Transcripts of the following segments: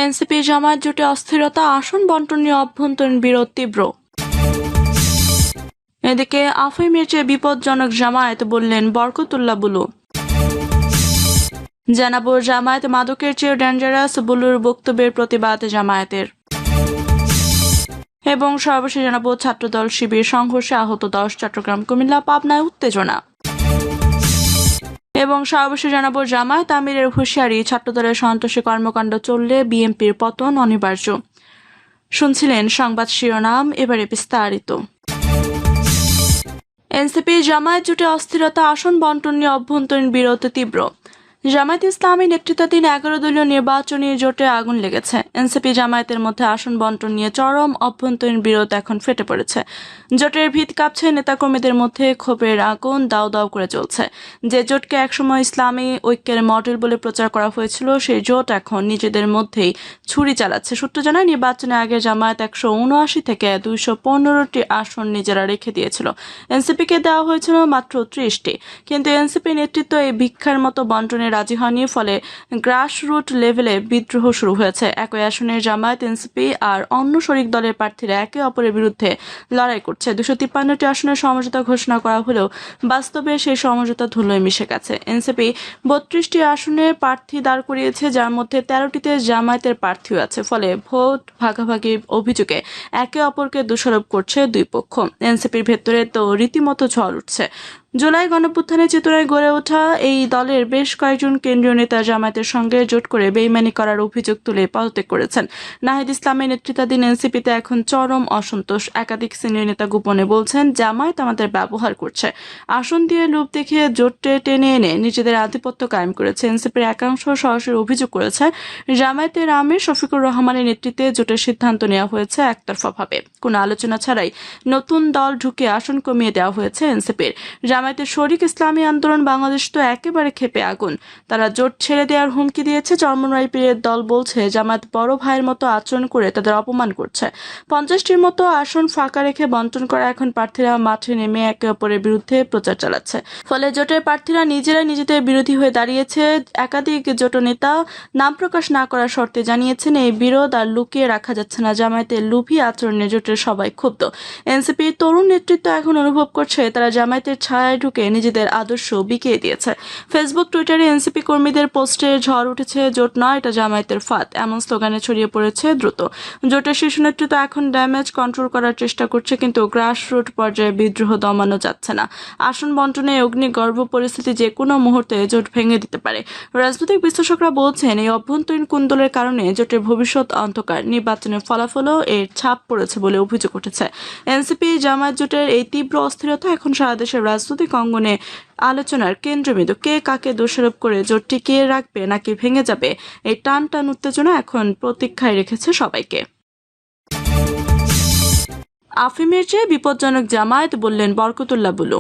NCP Jamaat জোটে অস্থিরতা, আসন বন্টন নিয়ে অভ্যন্তরীণ বিরোধ তীব্র। এদিকে আফিমের চেয়ে বিপজ্জনক জামায়াত, বললেন বরকতুল্লাহ বুলু। জানাবো জামায়াত মাদকের চেয়ে ডেঞ্জারাস, বুলুর বক্তব্যের প্রতিবাদ জামায়াতের। এবং সর্বশেষ জানাবো ছাত্রদল শিবির সংঘর্ষে আহত 10, চট্টগ্রাম কুমিল্লা পাবনায় উত্তেজনা। এবং সর্বশেষ জানাবো জামায়াত আমিরের হুঁশিয়ারি, ছাত্রদলের সন্ত্রাসী কর্মকাণ্ড চললে বিএনপির পতন অনিবার্য। শুনছিলেন সংবাদ শিরোনাম, এবারে বিস্তারিত। এনসিপি জামায়াত জোটে অস্থিরতা, আসন বন্টন নিয়ে অভ্যন্তরীণ বিরোধ তীব্র। জামায়াত ইসলামী নেতৃত্বাধীন 11 দলীয় নির্বাচনী জোটে আগুন লেগেছে। এনসিপি জামায়াতের মধ্যে আসন বন্টন নিয়ে চরম অভ্যন্তরীণ বিরোধ এখন ফেটে পড়েছে। জোটের ভিত কাঁপছে, নেতাকর্মীদের মধ্যে ক্ষোভের আগুন দাউ দাউ করে চলছে। যে জোটকে একসময় ইসলামী ঐক্যের মডেল বলে প্রচার করা হয়েছিল, সেই জোট এখন নিজেদের মধ্যেই ছুরি চালাচ্ছে। সূত্র জানায়, নির্বাচনের আগে জামায়াত 179 থেকে 215টি আসন নিজেরা রেখে দিয়েছিল। এনসিপিকে দেওয়া হয়েছিল মাত্র 30টি। কিন্তু এনসিপি নেতৃত্ব এই ভিক্ষার মতো বন্টনে রাজি হয়নি, ফলে গ্রাসরুট লেভেলে বিদ্রোহ শুরু হয়েছে। একই আসনের জামায়াত, এনসিপি আর অন্য শরিক দলের প্রার্থীরা একে অপরের বিরুদ্ধে লড়াই করছে। 253টি আসনের সমঝোতা ঘোষণা করা হলেও বাস্তবে সেই সমঝোতা ধুলোয় মিশে গেছে। এনসিপি 32টি আসনে প্রার্থী দাঁড় করিয়েছে, যার মধ্যে 13টিতে জামায়াতের প্রার্থীও আছে। ফলে ভোট ভাগাভাগির অভিযোগে একে অপরকে দোষারোপ করছে দুই পক্ষ। এনসিপির ভেতরে তো রীতিমতো ঝড় উঠছে। জুলাই গণঅভ্যুত্থানের চেতনায় গড়ে ওঠা এই দলের বেশ কয়েকজন কেন্দ্রীয় নেতা জামায়াতের সঙ্গে জোট করে বেইমানি করার অভিযোগ তুলে পদত্যাগ করেছেন। নাহিদ ইসলামের নেতৃত্বাধীন এনসিপিতে এখন চরম অসন্তোষ। একাধিক সিনিয়র নেতা গোপনে বলছেন, জামায়াত আমাদের ব্যবহার করছে, আসন দিয়ে লোভ দেখিয়ে জোটে টেনে এনে নিজেদের আধিপত্য কায়েম করেছে। এনসিপির একাংশ সরাসরি অভিযোগ করেছে, জামায়াতের আমির শফিকুর রহমানের নেতৃত্বে জোটের সিদ্ধান্ত নেওয়া হয়েছে একতরফাভাবে, কোনো আলোচনা ছাড়াই নতুন দল ঢুকে আসন কমিয়ে দেওয়া হয়েছে এনসিপির। জামায়াতের শরিক ইসলামী আন্দোলন বাংলাদেশ তো একেবারে ক্ষেপে আগুন। তারা জোট ছেড়ে দেওয়ার হুমকি দিয়েছে। চরমনাই পীরের দল বলছে, জামায়াত বড় ভাইয়ের মতো আচরণ করে তাদের অপমান করছে। 50টির মতো আসন ফাঁকা রেখে বন্টন করা এখন প্রার্থীরা মাঠে নেমে একে অপরের বিরুদ্ধে প্রচার চালাচ্ছে। ফলে জোটের প্রার্থীরা নিজেরাই নিজেদের বিরোধী হয়ে দাঁড়িয়েছে। একাধিক জোট নেতা নাম প্রকাশ না করার শর্তে জানিয়েছেন, এই বিরোধ আর লুকিয়ে রাখা যাচ্ছে না। জামায়াতের লুভি আচরণে জোটের সবাই ক্ষুব্ধ। এনসিপির তরুণ নেতৃত্ব এখন অনুভব করছে, তারা জামায়াতের ছায়ায় ঢুকে নিজেদের আদর্শ বিকিয়ে দিয়েছে। ফেসবুক, টুইটারে এনসিপি কর্মীদের পোস্টে ঝড় উঠেছে, জোট নয়, এটা জামায়াতের ফাঁদ, এমন স্লোগানে ছড়িয়ে পড়েছে দ্রুত। জোটের শীর্ষ নেতৃত্ব এখন ড্যামেজ কন্ট্রোল করার চেষ্টা করছে, কিন্তু গ্রাসরুট পর্যায়ে বিদ্রোহ দমানো যাচ্ছে না। আসন বন্টনে অগ্নিগর্ভ পরিস্থিতি যে কোনো মুহূর্তে জোট ভেঙে দিতে পারে। রাজনৈতিক বিশ্লেষকরা বলছেন, এই অভ্যন্তরীণ কুন্দলের কারণে জোটের ভবিষ্যৎ অন্ধকার। নির্বাচনের ফলাফলও এর ছাপ পড়েছে বলে অভিযোগ উঠেছে। এনসিপি জামায়াত জোটের এই তীব্র অস্থিরতা এখন সারা দেশের রাজনৈতিক অঙ্গনে আলোচনার কেন্দ্রবিন্দু। কে কাকে দোষারোপ করে জোট টিকিয়ে রাখবে নাকি ভেঙে যাবে, এই টান টান উত্তেজনা এখন প্রতীক্ষায় রেখেছে সবাইকে। আফিমের চেয়ে বিপজ্জনক জামায়াত, বললেন বরকতুল্লাহ বুলু।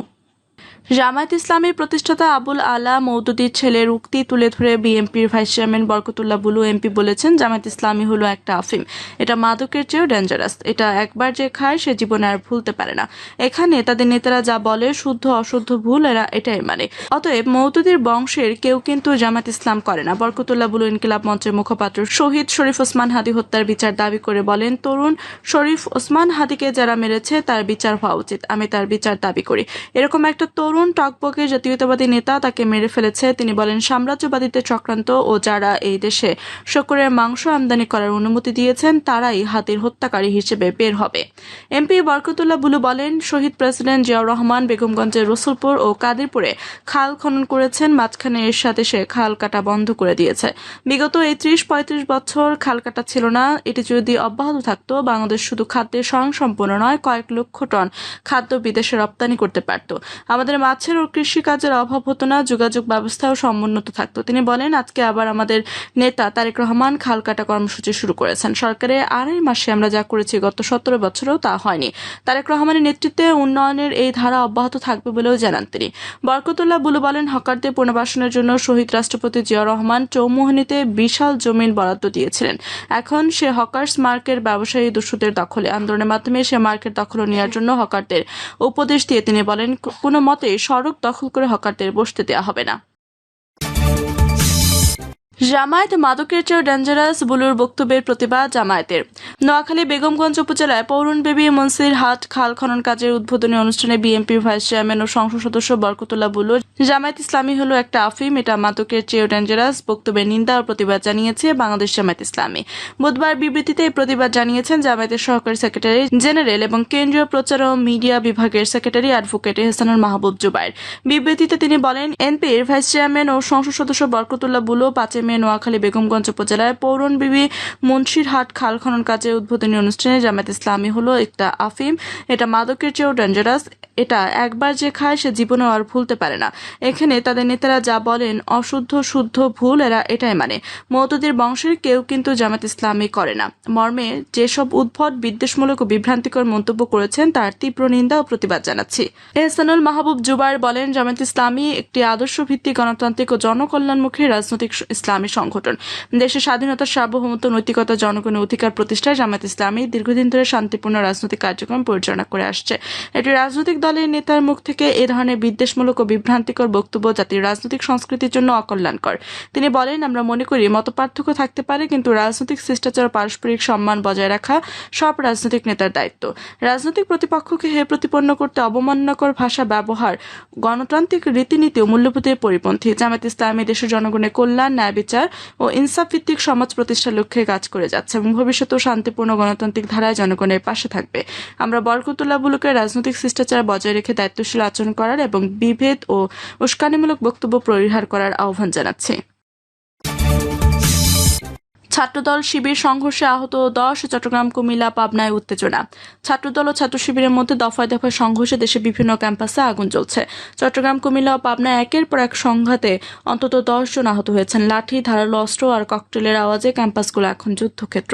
জামায়াত ইসলামীর প্রতিষ্ঠাতা আবুল আলা মওদুদীর ছেলের উক্তি তুলে ধরে বিএনপির vice chairman Barkatullah Bulu MP বলেছেন, জামায়াত ইসলামী হলো একটা আফিম, এটা মাদকের চেয়েও ডেঞ্জারাস। এটা একবার যে খায় সে জীবনে আর ভুলতে পারে না। এখানে তাদের নেতারা যা বলে শুদ্ধ অশুদ্ধ ভুল এরা এটাই মানে। অতএব মওদুদীর বংশের কেউ কিন্তু জামায়াত ইসলাম করে না। বরকতুল্লাহ বুলু ইনকিলাব মঞ্চের মুখপাত্র শহীদ শরীফ ওসমান হাদি হত্যার বিচার দাবি করে বলেন, তরুণ শরীফ ওসমান হাদিকে যারা মেরেছে তার বিচার হওয়া উচিত, আমি তার বিচার দাবি করি। এরকম একটা তরুণ টকবকে জাতীয়তাবাদী নেতা তাকে মেরে ফেলেছে। তিনি বলেন, সাম্রাজ্যবাদীদের চক্রান্ত ও যারা এই দেশে শূকরের মাংস আমদানি করার অনুমতি দিয়েছেন তারাই হাতির হত্যাকারী হিসেবে বের হবে। এমপি বরকতুল্লাহ বুলু বলেন, শহীদ প্রেসিডেন্ট জিয়াউর রহমান বেগমগঞ্জের রসুলপুর ও কাদিরপুরে খাল খনন করেছেন, মাঝখানে এরশাদ এসে খাল কাটা বন্ধ করে দিয়েছে। বিগত এই 30-35 বছর খাল কাটা ছিল না। এটি যদি অব্যাহত থাকতো, বাংলাদেশ শুধু খাদ্যে স্বয়ংসম্পূর্ণ নয়, কয়েক লক্ষ টন খাদ্য বিদেশে রপ্তানি করতে পারত। আমাদের মাছের ও কৃষিকাজের অভাব হতো না, যোগাযোগ ব্যবস্থাও সমুন্নত থাকতো। তিনি বলেন, আজকে আবার আমাদের নেতা তারেক রহমান খাল কাটা কর্মসূচি শুরু করেছেন। সরকারের 2.5 মাসে আমরা যা করেছি গত 17 বছরেও তা হয়নি। তারেক রহমানের নেতৃত্বে উন্নয়নের এই ধারা অব্যাহত থাকবে বলেও জানান তিনি। বরকতুল্লাহ বুলু বলেন, হকারদের পুনর্বাসনের জন্য শহীদ রাষ্ট্রপতি জিয়াউর রহমান চৌমুহনীতে বিশাল জমিন বরাদ্দ দিয়েছিলেন। এখন সে হকার্স মার্কেট ব্যবসায়ী দস্যুদের দখলে। আন্দোলনের মাধ্যমে সে মার্কেট দখল নেওয়ার জন্য হকারদের উপদেশ দিয়ে তিনি বলেন, কোনো মতে সড়ক দখল করে হকারদের বসতে দেওয়া হবে না। জামায়াত মাদকের চেয়েও ডেঞ্জারাস বুলুর বক্তব্যের প্রতিবাদ জামায়াতের। নোয়াখালী বেগমগঞ্জ উপজেলায় পৌরন বেবি মনসির হাট খাল খনন কাজের উদ্বোধনী অনুষ্ঠানে বিএনপির ভাইস চেয়ারম্যান ও সংসদ সদস্য বরকতুল্লাহ বুলু জামায়াত ইসলামী হলো একটা আফিম, এটা মাদকের চেয়েও ডেঞ্জারাস বক্তব্যের নিন্দা ও প্রতিবাদ জানিয়েছে বাংলাদেশ জামায়াত ইসলামী। বুধবার বিবৃতিতে এই প্রতিবাদ জানিয়েছেন জামায়াতের সহকারী সেক্রেটারি জেনারেল এবং কেন্দ্রীয় প্রচার ও মিডিয়া বিভাগের সেক্রেটারি অ্যাডভোকেট এহসানুল মাহবুব জুবাইর। বিবৃতিতে তিনি বলেন, এনপির ভাইস চেয়ারম্যান ও সংসদ সদস্য বরকতুল্লাহ বুলু 5 মে নোয়াখালী বেগমগঞ্জ উপজেলায় পৌরন বিবি মনসির হাট খাল খনন কাজের উদ্বোধনী অনুষ্ঠানে জামায়াত ইসলামী হলো একটা আফিম, এটা মাদকের চেয়েও ডেঞ্জারাস, এটা একবার যে খায় সে জীবনেও আর ভুলতে পারে না। এখানে তাদের নেতারা যা বলেন অশুদ্ধ শুদ্ধ ভুল এরা এটাই মানে। মওদুদের বংশের কেউ কিন্তু জামায়াত ইসলামী করে না মর্মে যেসব উদ্ভট বিদ্বেষমূলক ও বিভ্রান্তিকর মন্তব্য করেছেন তার তীব্র নিন্দা ও প্রতিবাদ জানাচ্ছি। এহসানুল মাহবুব জুবাইর বলেন, জামায়াত ইসলামী একটি আদর্শ ভিত্তিক গণতান্ত্রিক ও জনকল্যাণমুখী রাজনৈতিক ইসলামী সংগঠন। দেশের স্বাধীনতা, সার্বভৌমত্ব, নৈতিকতা, জনগণের অধিকার প্রতিষ্ঠায় জামায়াত ইসলামী দীর্ঘদিন ধরে শান্তিপূর্ণ রাজনৈতিক কার্যক্রম পরিচালনা করে আসছে। এটি রাজনৈতিক দলের নেতার মুখ থেকে এ ধরনের বিদ্বেষমূলক ও বিভ্রান্তিকর বক্তব্য জাতির রাজনৈতিক সংস্কৃতির জন্য অকল্যাণকর। তিনি বলেন, আমরা মনে করি মতপার্থক্য থাকতে পারে, কিন্তু রাজনৈতিক শিষ্টাচার ও পারস্পরিক সম্মান বজায় রাখা সব রাজনৈতিক নেতার দায়িত্ব। রাজনৈতিক প্রতিপক্ষকে হে প্রতিপন্ন করতে অবমাননাকর ভাষা ব্যবহার গণতান্ত্রিক রীতিনীতি ও মূল্যবোধের পরিপন্থী। জামায়াত ইসলামী দেশের জনগণের কল্যাণ, ন্যায় বিচার ও ইনসাফ ভিত্তিক সমাজ প্রতিষ্ঠার লক্ষ্যে কাজ করে যাচ্ছে এবং ভবিষ্যতেও শান্তিপূর্ণ গণতান্ত্রিক ধারায় জনগণের পাশে থাকবে। আমরা বরকতুল্লাহ বুলুকে রাজনৈতিক শিষ্টাচার বজায় রেখে দায়িত্বশীল আচরণ করার এবং বিভেদ ও উস্কানিমূলক বক্তব্য পরিহার করার আহ্বান জানাচ্ছি। ছাত্রদল শিবির সংঘর্ষে আহত 10, চট্টগ্রাম, কুমিল্লা, পাবনায় উত্তেজনা। ছাত্রদল ও ছাত্র শিবিরের মধ্যে দফায় দফায় সংঘর্ষে দেশের বিভিন্ন ক্যাম্পাসে আগুন জ্বলছে। চট্টগ্রাম, কুমিল্লা ও পাবনায় একের পর এক সংঘাতে অন্তত 10 জন আহত হয়েছেন। লাঠি, ধারালো অস্ত্র আর ককটেলের আওয়াজে ক্যাম্পাসগুলো এখন যুদ্ধক্ষেত্র।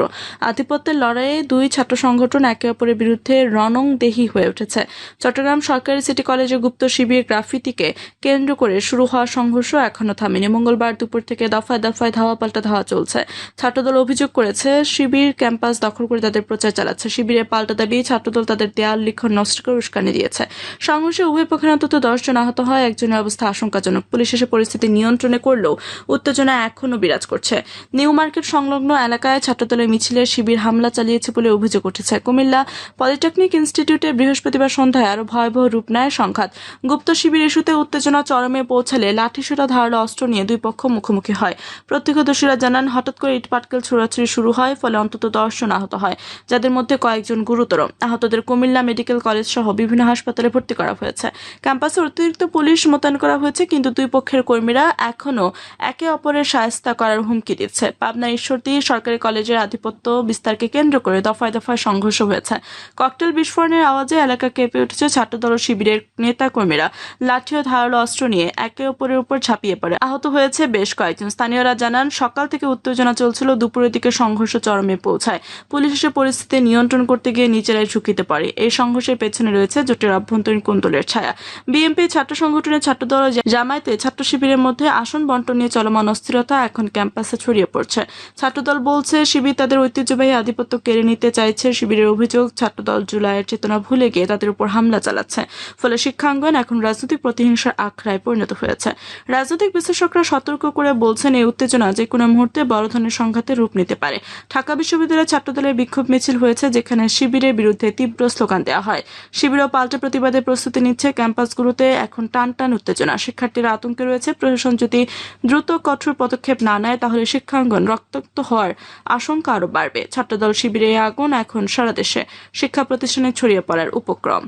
আধিপত্যের লড়াইয়ে দুই ছাত্র সংগঠন একে অপরের বিরুদ্ধে রণংদেহী হয়ে উঠেছে। চট্টগ্রাম সরকারি সিটি কলেজে গুপ্ত শিবির গ্রাফিতিকে কেন্দ্র করে শুরু হওয়া সংঘর্ষ এখনো থামেনি। মঙ্গলবার দুপুর থেকে দফায় দফায় ধাওয়া পাল্টা ধাওয়া চলছে। ছাত্রদল অভিযোগ করেছে, শিবির ক্যাম্পাস দখল করে তাদের প্রচার চালাচ্ছে। শিবিরের পাল্টা দাবি, ছাত্রদল তাদের দেয়াল লিখন নষ্ট করে উস্কানি দিয়েছে। সংঘর্ষে উভয় পক্ষের অন্তত 10 জন আহত হয়, একজনের অবস্থা আশঙ্কাজনক। পুলিশ এসে পরিস্থিতি নিয়ন্ত্রণে করলেও উত্তেজনা এখনও বিরাজ করছে। নিউ মার্কেট সংলগ্ন এলাকায় ছাত্রদলের মিছিলে শিবির হামলা চালিয়েছে বলে অভিযোগ উঠেছে। কুমিল্লা পলিটেকনিক ইনস্টিটিউটে বৃহস্পতিবার সন্ধ্যায় আরো ভয়াবহ রূপ নেয় সংঘাত। গুপ্ত শিবির ইস্যুতে উত্তেজনা চরমে পৌঁছালে লাঠিসোঁটা, ধারালো অস্ত্র নিয়ে দুই পক্ষ মুখোমুখি হয়। প্রত্যক্ষদর্শীরা জানান, হঠাৎ করে ইটপাটকেল ছোড়াছুড়ি শুরু হয়, ফলে অন্তত 10 জন আহত হয়, যাদের মধ্যে কয়েকজন গুরুতর। আহতদের কুমিল্লা মেডিকেল কলেজ সহ বিভিন্ন হাসপাতালে ভর্তি করা হয়েছে। ক্যাম্পাসে অতিরিক্ত পুলিশ মোতায়েন করা হয়েছে, কিন্তু দুই পক্ষের কর্মীরা এখনও একে অপরের শায়েস্তা করার হুমকি দিচ্ছে। পাবনা ঈশ্বরদী সরকারি কলেজের আধিপত্য বিস্তারকে কেন্দ্র করে দফায় দফায় সংঘর্ষ হয়েছে। ককটেল বিস্ফোরণের আওয়াজে এলাকা কেঁপে উঠেছে। ছাত্রদল ও শিবিরের নেতা কর্মীরা লাঠি ও ধারালো অস্ত্র নিয়ে একে অপরের উপর ঝাঁপিয়ে পড়ে। আহত হয়েছে বেশ কয়েকজন। স্থানীয়রা জানান, সকাল থেকে উত্তেজনা চলছিল, দুপুরের দিকে সংঘর্ষ চরমে পৌঁছায়। পুলিশ এসে পরিস্থিতি নিয়ন্ত্রণ করতে গিয়ে নিজেরাই ঝুঁকিতে পড়ে। এই সংঘর্ষের পেছনে রয়েছে জোটের অভ্যন্তরীণ কোন্দলের ছায়া। বিএনপি ছাত্র সংগঠনের ছাত্রদল ও জামায়াতে ছাত্র শিবিরের মধ্যে আসন বন্টন নিয়ে চলমান অস্থিরতা এখন ক্যাম্পাসে ছড়িয়ে পড়ছে। ছাত্রদল বলছে, শিবির তাদের ঐতিহ্যবাহী আধিপত্য কেড়ে নিতে চাইছে। শিবিরের অভিযোগ, ছাত্রদল জুলাইয়ের চেতনা ভুলে গিয়ে তাদের উপর হামলা চালাচ্ছে। ফলে শিক্ষাঙ্গন এখন রাজনৈতিক প্রতিহিংসার আখড়ায় পরিণত হয়েছে। রাজনৈতিক বিশ্লেষকরা সতর্ক করে বলছেন, এই উত্তেজনা যে কোনো মুহূর্তে বড় ধরনের সংঘাতে রূপ নিতে পারে। ঢাকা বিশ্ববিদ্যালয়ের ছাত্রদলের বিক্ষোভ মিছিল হয়েছে, যেখানে শিবিরের বিরুদ্ধে তীব্র স্লোগান দেওয়া হয়। শিবিরও পাল্টা প্রতিবাদে প্রস্তুতি নিচ্ছে। ক্যাম্পাসগুলোতে এখন টান টান উত্তেজনা। শিক্ষার্থীরা আতঙ্কে রয়েছে। প্রশাসন যদি দ্রুত কঠোর পদক্ষেপ না নেয়, তাহলে শিক্ষাঙ্গন রক্তাক্ত হওয়ার আশঙ্কা আরও বাড়বে। ছাত্রদল শিবিরের আগুন এখন সারা দেশে শিক্ষা প্রতিষ্ঠানে ছড়িয়ে পড়ার উপক্রম।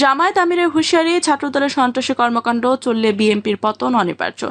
জামায়াত আমিরের হুঁশিয়ারি, ছাত্রদলের সন্ত্রাসী কর্মকাণ্ড চললে বিএনপির পতন অনিবার্য।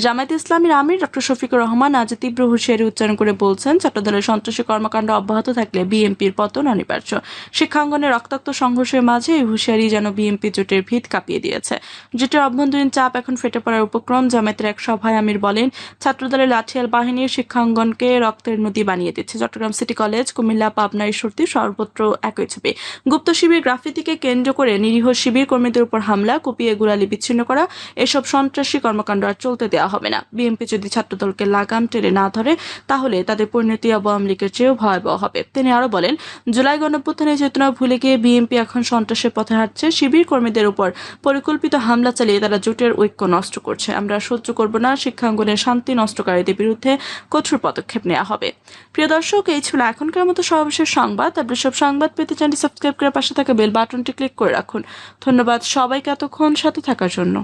জামায়াত ইসলামীর আমির ডক্টর শফিকুর রহমান আজ তীব্র হুঁশিয়ারি উচ্চারণ করে বলছেন, ছাত্রদলের সন্ত্রাসী কর্মকাণ্ড অব্যাহত থাকলে বিএনপির পতন অনিবার্য। শিক্ষাঙ্গনে রক্তাক্ত সংঘর্ষের মাঝে এই হুঁশিয়ারি যেন বিএনপি জোটের ভিত কাঁপিয়ে দিয়েছে। জোটের অভ্যন্তরীণ চাপ এখন ফেটে পড়ার উপক্রম। জামায়াতের এক সভায় আমির বলেন, ছাত্রদলের লাঠিয়াল বাহিনীর শিক্ষাঙ্গনকে রক্তের নদী বানিয়ে দিচ্ছে। চট্টগ্রাম সিটি কলেজ, কুমিল্লা, পাবনা, ঈশ্বরদী সর্বত্র একই ছবি। গুপ্ত শিবির গ্রাফিতিকে কেন্দ্র করে নিরীহ শিবির কর্মীদের উপর হামলা, কুপিয়ে গোড়ালি বিচ্ছিন্ন করা, এসব সন্ত্রাসী কর্মকাণ্ড আর চলতে দেওয়া হবে না। বিএনপি যদি ছাত্রদলকে লাগাম টেনে না ধরে তাহলে তাদের পরিণতি আওয়ামী লীগের চেয়েও ভয়াবহ হবে। তিনি আরো বলেন, জুলাই গণঅভ্যুত্থানের চেতনা ভুলে গিয়ে বিএনপি এখন সন্ত্রাসের পথে হাঁটছে। শিবির কর্মীদের উপর পরিকল্পিত হামলা চালিয়ে তারা জোটের ঐক্য নষ্ট করছে। আমরা সহ্য করব না। শিক্ষাঙ্গনের শান্তি নষ্টকারীদের বিরুদ্ধে কঠোর পদক্ষেপ নেওয়া হবে। প্রিয় দর্শক, এই ছিল এখনকার মতো সর্বশেষ সংবাদ। আপনি সব সংবাদ পেতে চ্যানেলটি সাবস্ক্রাইব করে পাশে থাকা বেল বাটনটি ক্লিক করে রাখুন। ধন্যবাদ সবাইকে এতক্ষণ সাথে থাকার জন্য।